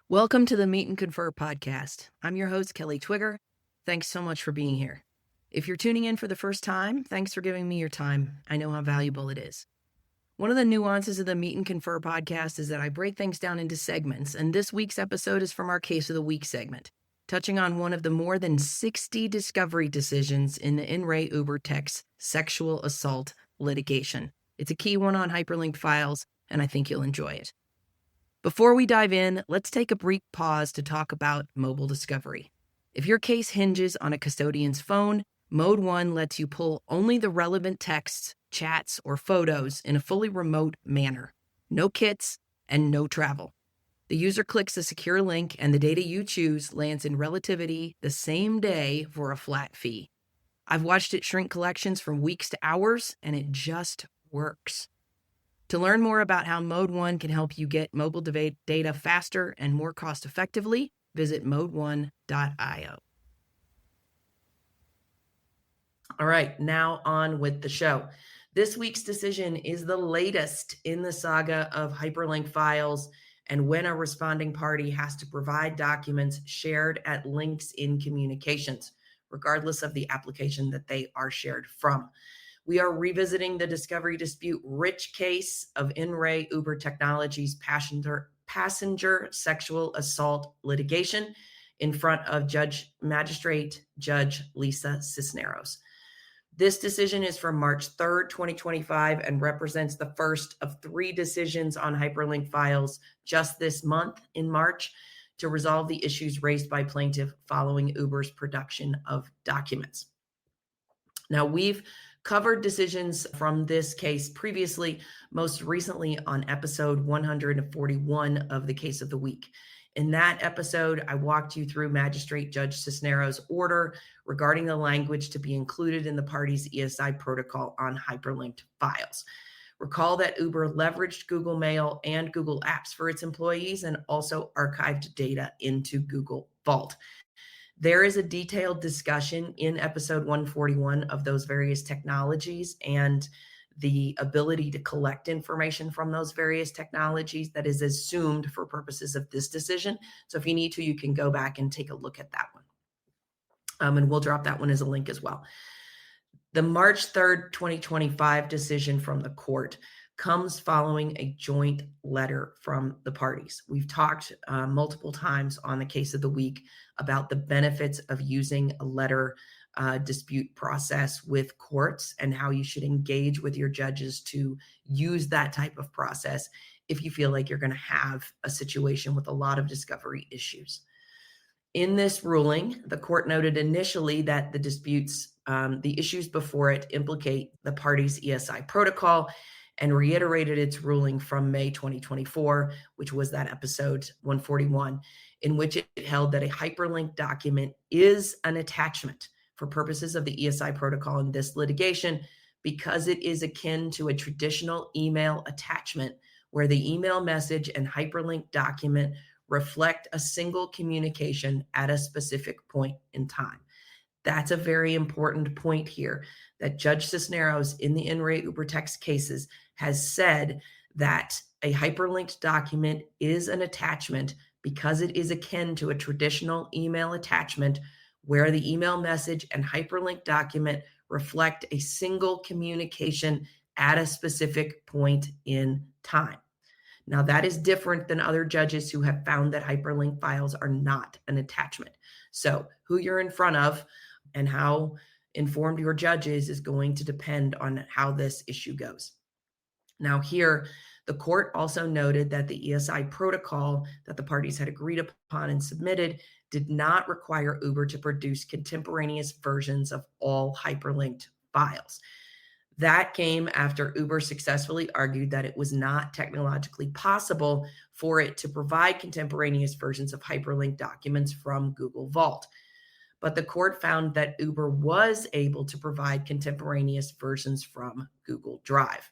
Welcome to the Meet and Confer podcast. I'm your host, Kelly Twigger. Thanks so much for being here. If you're tuning in for the first time, thanks for giving me your time. I know how valuable it is. One of the nuances of the Meet and Confer podcast is that I break things down into segments, and this week's episode is from our Case of the Week segment, touching on one of the more than 60 discovery decisions in the In re Uber Tech's Sexual Assault Litigation. It's a key one on Hyperlinked files, and I think you'll enjoy it. Before we dive in, let's take a brief pause to talk about mobile discovery. If your case hinges on a custodian's phone, Mode 1 lets you pull only the relevant texts, chats, or photos in a fully remote manner. No kits and no travel. The user clicks a secure link and the data you choose lands in relativity the same day for a flat fee. I've watched it shrink collections from weeks to hours, and it just works. To learn more about how Mode 1 can help you get mobile data faster and more cost effectively, visit mode1.io. All right, now on with the show. This week's decision is the latest in the saga of hyperlinked files and when a responding party has to provide documents shared at links in communications, regardless of the application that they are shared from. We are revisiting the discovery dispute rich case of In re Uber Technologies passenger sexual assault litigation in front of Magistrate Judge Lisa Cisneros. This decision is from March 3rd, 2025, and represents the first of 3 decisions on hyperlinked files just this month in March to resolve the issues raised by plaintiff following Uber's production of documents. Now, we've covered decisions from this case previously, most recently on episode 141 of the Case of the Week. In that episode, I walked you through Magistrate Judge Cisneros' order regarding the language to be included in the party's ESI protocol on hyperlinked files. Recall that Uber leveraged Google Mail and Google Apps for its employees and also archived data into Google Vault. There is a detailed discussion in episode 141 of those various technologies and the ability to collect information from those various technologies that is assumed for purposes of this decision. So if you need to, you can go back and take a look at that one. And we'll drop that one as a link as well. The March 3rd, 2025 decision from the court comes following a joint letter from the parties. We've talked multiple times on the Case of the Week about the benefits of using a letter dispute process with courts and how you should engage with your judges to use that type of process if you feel like you're going to have a situation with a lot of discovery issues. In this ruling, the court noted initially that the disputes, the issues before it implicate the parties' ESI protocol and reiterated its ruling from May 2024, which was that episode 141, in which it held that a hyperlinked document is an attachment for purposes of the ESI protocol in this litigation because it is akin to a traditional email attachment where the email message and hyperlinked document reflect a single communication at a specific point in time. That's a very important point here that Judge Cisneros in the In re Uber Tech's cases has said that a hyperlinked document is an attachment because it is akin to a traditional email attachment where the email message and hyperlinked document reflect a single communication at a specific point in time. Now, that is different than other judges who have found that hyperlinked files are not an attachment. So who you're in front of and how informed your judge is going to depend on how this issue goes. Now here, the court also noted that the ESI protocol that the parties had agreed upon and submitted did not require Uber to produce contemporaneous versions of all hyperlinked files. That came after Uber successfully argued that it was not technologically possible for it to provide contemporaneous versions of hyperlinked documents from Google Vault. But the court found that Uber was able to provide contemporaneous versions from Google Drive.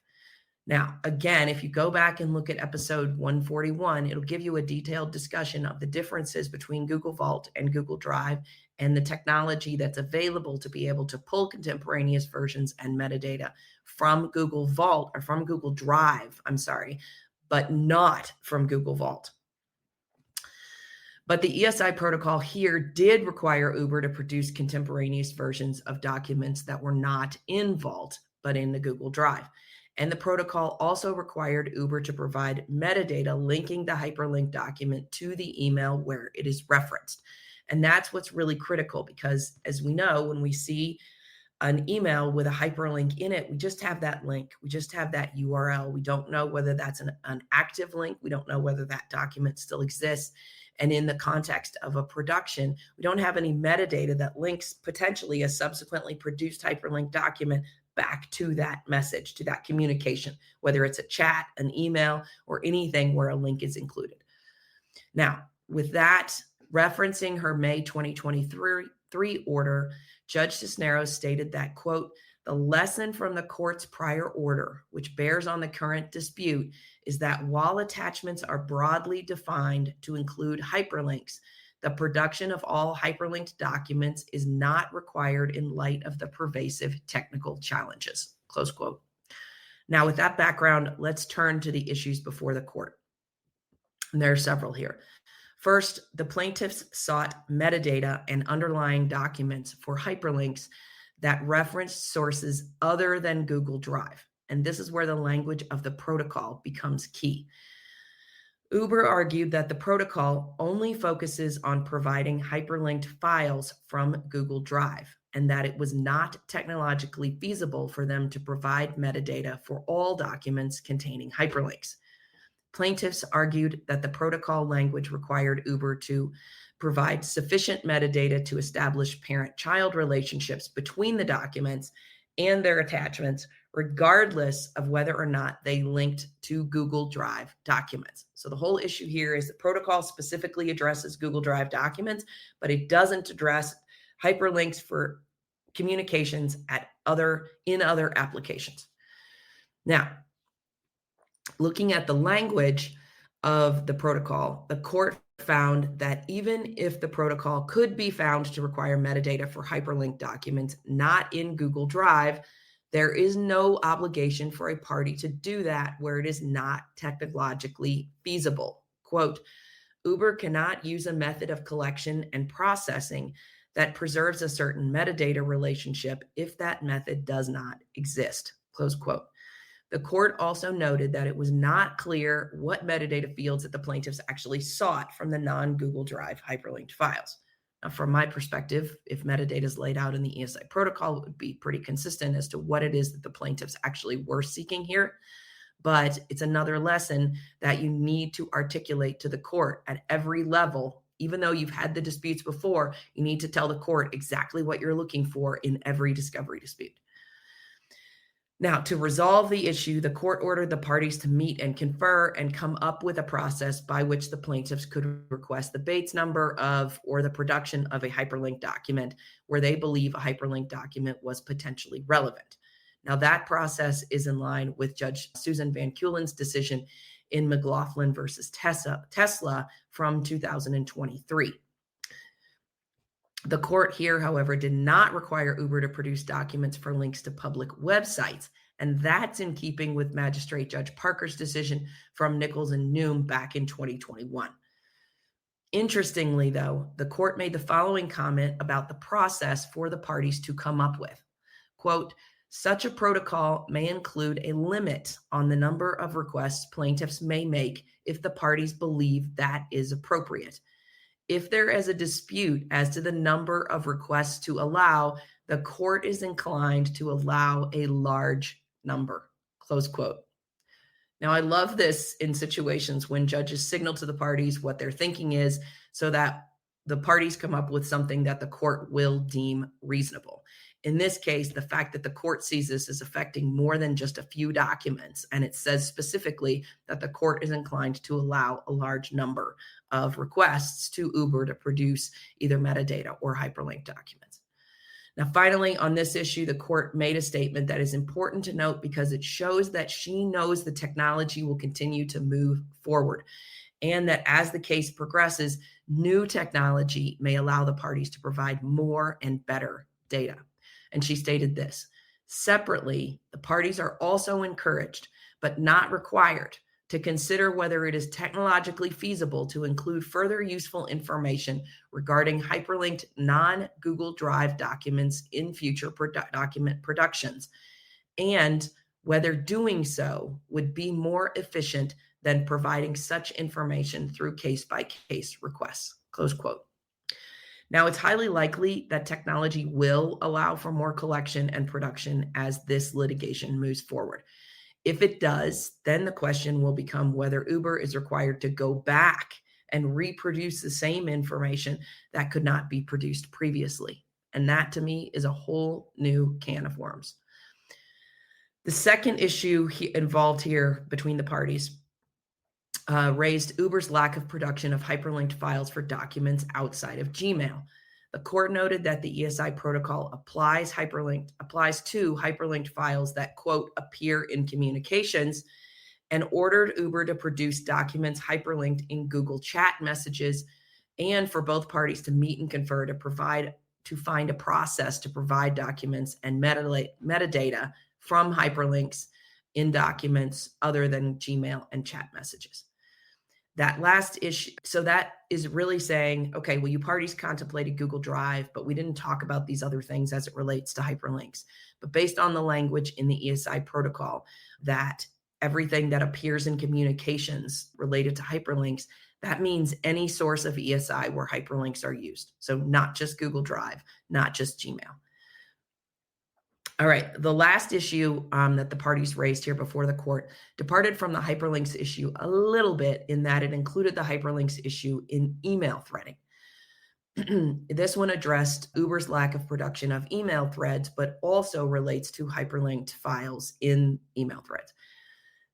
Now, again, if you go back and look at episode 141, it'll give you a detailed discussion of the differences between Google Vault and Google Drive and the technology that's available to be able to pull contemporaneous versions and metadata from Google Vault or from Google Drive, but not from Google Vault. But the ESI protocol here did require Uber to produce contemporaneous versions of documents that were not in Vault, but in the Google Drive. And the protocol also required Uber to provide metadata linking the hyperlinked document to the email where it is referenced. And that's what's really critical because, as we know, when we see an email with a hyperlink in it, we just have that link. We just have that URL. We don't know whether that's an active link. We don't know whether that document still exists. And in the context of a production, we don't have any metadata that links potentially a subsequently produced hyperlinked document back to that message, to that communication, whether it's a chat, an email, or anything where a link is included. Now, with that, referencing her May 2023 order, Judge Cisneros stated that, quote, the lesson from the court's prior order, which bears on the current dispute, is that while attachments are broadly defined to include hyperlinks, the production of all hyperlinked documents is not required in light of the pervasive technical challenges, close quote. Now, with that background, let's turn to the issues before the court. And there are several here. First, the plaintiffs sought metadata and underlying documents for hyperlinks that reference sources other than Google Drive. And this is where the language of the protocol becomes key. Uber argued that the protocol only focuses on providing hyperlinked files from Google Drive and that it was not technologically feasible for them to provide metadata for all documents containing hyperlinks. Plaintiffs argued that the protocol language required Uber to provide sufficient metadata to establish parent-child relationships between the documents and their attachments, regardless of whether or not they linked to Google Drive documents. So the whole issue here is the protocol specifically addresses Google Drive documents, but it doesn't address hyperlinks for communications in other applications. Now, looking at the language of the protocol, the court found that even if the protocol could be found to require metadata for hyperlinked documents not in Google Drive, there is no obligation for a party to do that where it is not technologically feasible. Quote, Uber cannot use a method of collection and processing that preserves a certain metadata relationship if that method does not exist. Close quote. The court also noted that it was not clear what metadata fields that the plaintiffs actually sought from the non-Google Drive hyperlinked files. Now, from my perspective, if metadata is laid out in the ESI protocol, it would be pretty consistent as to what it is that the plaintiffs actually were seeking here. But it's another lesson that you need to articulate to the court at every level. Even though you've had the disputes before, you need to tell the court exactly what you're looking for in every discovery dispute. Now, to resolve the issue, the court ordered the parties to meet and confer and come up with a process by which the plaintiffs could request the Bates number of or the production of a hyperlinked document where they believe a hyperlinked document was potentially relevant. Now, that process is in line with Judge Susan Van Keulen's decision in McLaughlin versus Tesla from 2023. The court here, however, did not require Uber to produce documents for links to public websites, and that's in keeping with Magistrate Judge Parker's decision from Nichols and Noom back in 2021. Interestingly, though, the court made the following comment about the process for the parties to come up with. Quote, such a protocol may include a limit on the number of requests plaintiffs may make if the parties believe that is appropriate. If there is a dispute as to the number of requests to allow, the court is inclined to allow a large number, close quote. Now, I love this in situations when judges signal to the parties what their thinking is so that the parties come up with something that the court will deem reasonable. In this case, the fact that the court sees this as affecting more than just a few documents, and it says specifically that the court is inclined to allow a large number of requests to Uber to produce either metadata or hyperlinked documents. Now, finally, on this issue, the court made a statement that is important to note because it shows that she knows the technology will continue to move forward and that as the case progresses, new technology may allow the parties to provide more and better data. And she stated this: separately, the parties are also encouraged, but not required, to consider whether it is technologically feasible to include further useful information regarding hyperlinked non-Google Drive documents in future document productions, and whether doing so would be more efficient than providing such information through case-by-case requests, close quote. Now, it's highly likely that technology will allow for more collection and production as this litigation moves forward. If it does, then the question will become whether Uber is required to go back and reproduce the same information that could not be produced previously. And that, to me, is a whole new can of worms. The second issue involved here between the parties raised Uber's lack of production of hyperlinked files for documents outside of Gmail. The court noted that the ESI protocol applies to hyperlinked files that, quote, appear in communications, and ordered Uber to produce documents hyperlinked in Google Chat messages, and for both parties to meet and confer to find a process to provide documents and metadata from hyperlinks in documents other than Gmail and chat messages. That last issue, so that is really saying, okay, well, you parties contemplated Google Drive, but we didn't talk about these other things as it relates to hyperlinks. But based on the language in the ESI protocol, that everything that appears in communications related to hyperlinks, that means any source of ESI where hyperlinks are used. So not just Google Drive, not just Gmail. All right, the last issue that the parties raised here before the court departed from the hyperlinks issue a little bit in that it included the hyperlinks issue in email threading. This one addressed Uber's lack of production of email threads, but also relates to hyperlinked files in email threads.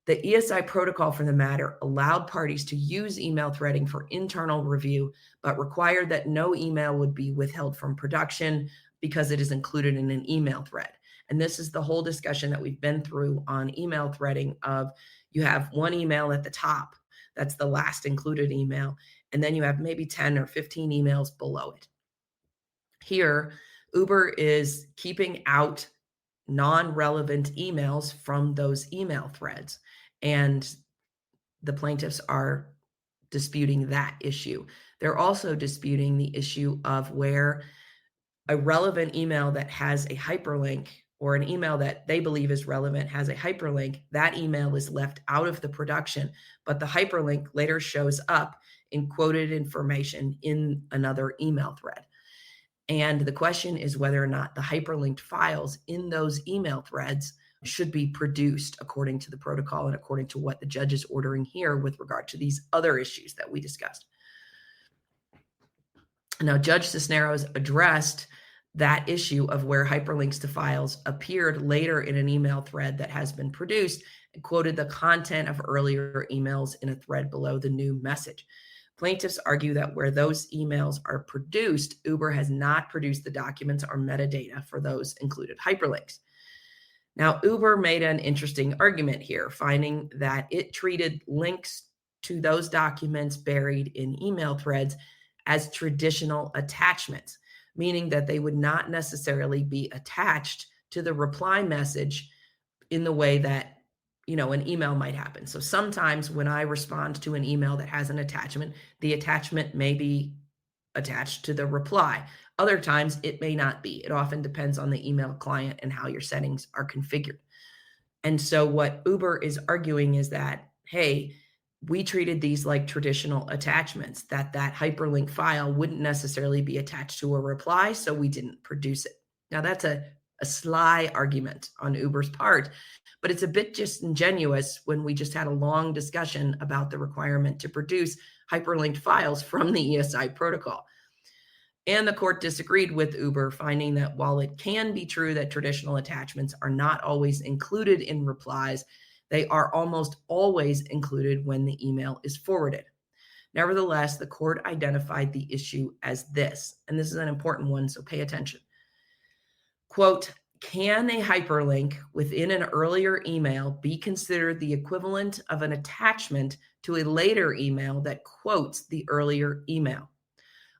The ESI protocol for the matter allowed parties to use email threading for internal review, but required that no email would be withheld from production because it is included in an email thread. And this is the whole discussion that we've been through on email threading of you have one email at the top, that's the last included email, and then you have maybe 10 or 15 emails below it. Here, Uber is keeping out non-relevant emails from those email threads, and the plaintiffs are disputing that issue. They're also disputing the issue of where a relevant email that has a hyperlink, or an email that they believe is relevant has a hyperlink, that email is left out of the production, but the hyperlink later shows up in quoted information in another email thread. And the question is whether or not the hyperlinked files in those email threads should be produced according to the protocol and according to what the judge is ordering here with regard to these other issues that we discussed. Now, Judge Cisneros addressed that issue of where hyperlinks to files appeared later in an email thread that has been produced and quoted the content of earlier emails in a thread below the new message. Plaintiffs argue that where those emails are produced, Uber has not produced the documents or metadata for those included hyperlinks. Now, Uber made an interesting argument here, finding that it treated links to those documents buried in email threads as traditional attachments, meaning that they would not necessarily be attached to the reply message in the way that, an email might happen. So sometimes when I respond to an email that has an attachment, the attachment may be attached to the reply. Other times it may not be. It often depends on the email client and how your settings are configured. And so what Uber is arguing is that, hey, we treated these like traditional attachments, that hyperlink file wouldn't necessarily be attached to a reply, so we didn't produce it. Now, that's a sly argument on Uber's part, but it's a bit disingenuous when we just had a long discussion about the requirement to produce hyperlinked files from the ESI protocol. And the court disagreed with Uber, finding that while it can be true that traditional attachments are not always included in replies, they are almost always included when the email is forwarded. Nevertheless, the court identified the issue as this, and this is an important one, so pay attention. Quote, can a hyperlink within an earlier email be considered the equivalent of an attachment to a later email that quotes the earlier email?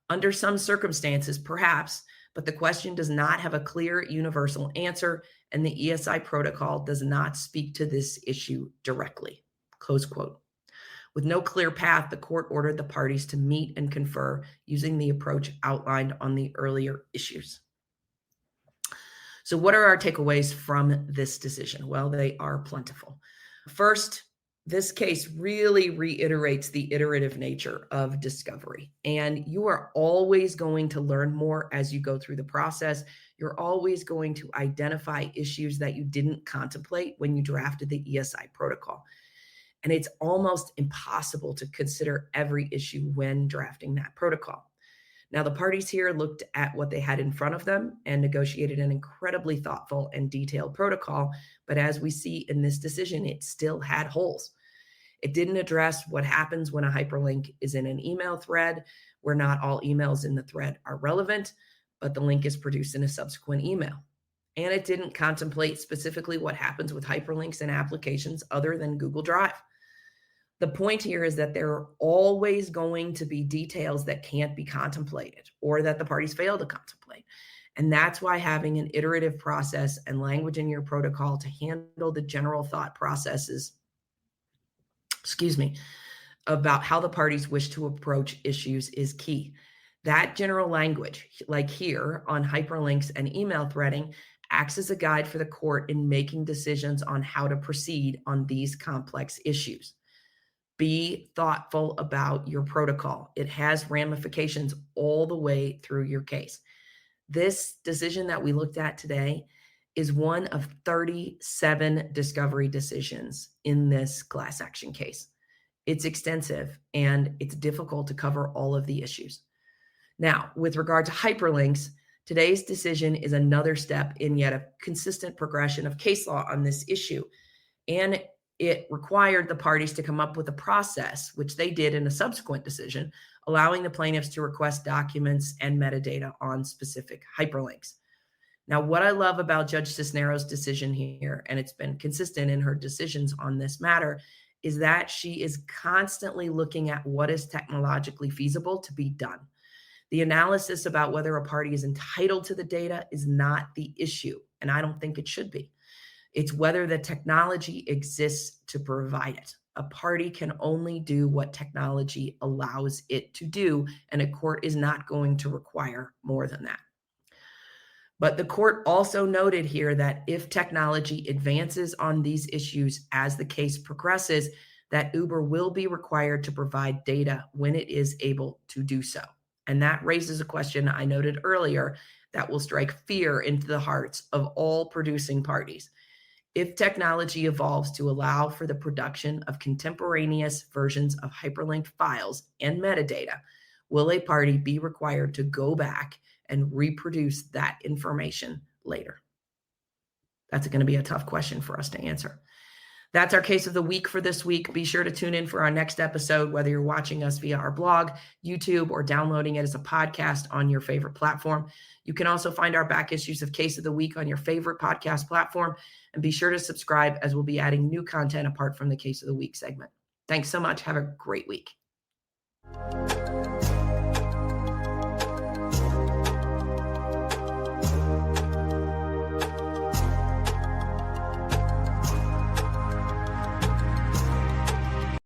Under some circumstances, perhaps, but the question does not have a clear universal answer, and the ESI protocol does not speak to this issue directly. Close quote. With no clear path, the court ordered the parties to meet and confer using the approach outlined on the earlier issues. So what are our takeaways from this decision? Well, they are plentiful. First, this case really reiterates the iterative nature of discovery. And you are always going to learn more as you go through the process. You're always going to identify issues that you didn't contemplate when you drafted the ESI protocol. And it's almost impossible to consider every issue when drafting that protocol. Now, the parties here looked at what they had in front of them and negotiated an incredibly thoughtful and detailed protocol. But as we see in this decision, it still had holes. It didn't address what happens when a hyperlink is in an email thread, where not all emails in the thread are relevant, but the link is produced in a subsequent email. And it didn't contemplate specifically what happens with hyperlinks in applications other than Google Drive. The point here is that there are always going to be details that can't be contemplated or that the parties fail to contemplate. And that's why having an iterative process and language in your protocol to handle the general thought processes, about how the parties wish to approach issues is key. That general language, like here on hyperlinks and email threading, acts as a guide for the court in making decisions on how to proceed on these complex issues. Be thoughtful about your protocol. It has ramifications all the way through your case. This decision that we looked at today is one of 37 discovery decisions in this class action case. It's extensive and it's difficult to cover all of the issues. Now, with regard to hyperlinks, today's decision is another step in yet a consistent progression of case law on this issue. And it required the parties to come up with a process, which they did in a subsequent decision, allowing the plaintiffs to request documents and metadata on specific hyperlinks. Now, what I love about Judge Cisneros' decision here, and it's been consistent in her decisions on this matter, is that she is constantly looking at what is technologically feasible to be done. The analysis about whether a party is entitled to the data is not the issue, and I don't think it should be. It's whether the technology exists to provide it. A party can only do what technology allows it to do, and a court is not going to require more than that. But the court also noted here that if technology advances on these issues as the case progresses, that Uber will be required to provide data when it is able to do so. And that raises a question I noted earlier that will strike fear into the hearts of all producing parties. If technology evolves to allow for the production of contemporaneous versions of hyperlinked files and metadata, will a party be required to go back and reproduce that information later? That's going to be a tough question for us to answer. That's our case of the week for this week. Be sure to tune in for our next episode, whether you're watching us via our blog, YouTube, or downloading it as a podcast on your favorite platform. You can also find our back issues of Case of the Week on your favorite podcast platform. And be sure to subscribe, as we'll be adding new content apart from the Case of the Week segment. Thanks so much. Have a great week.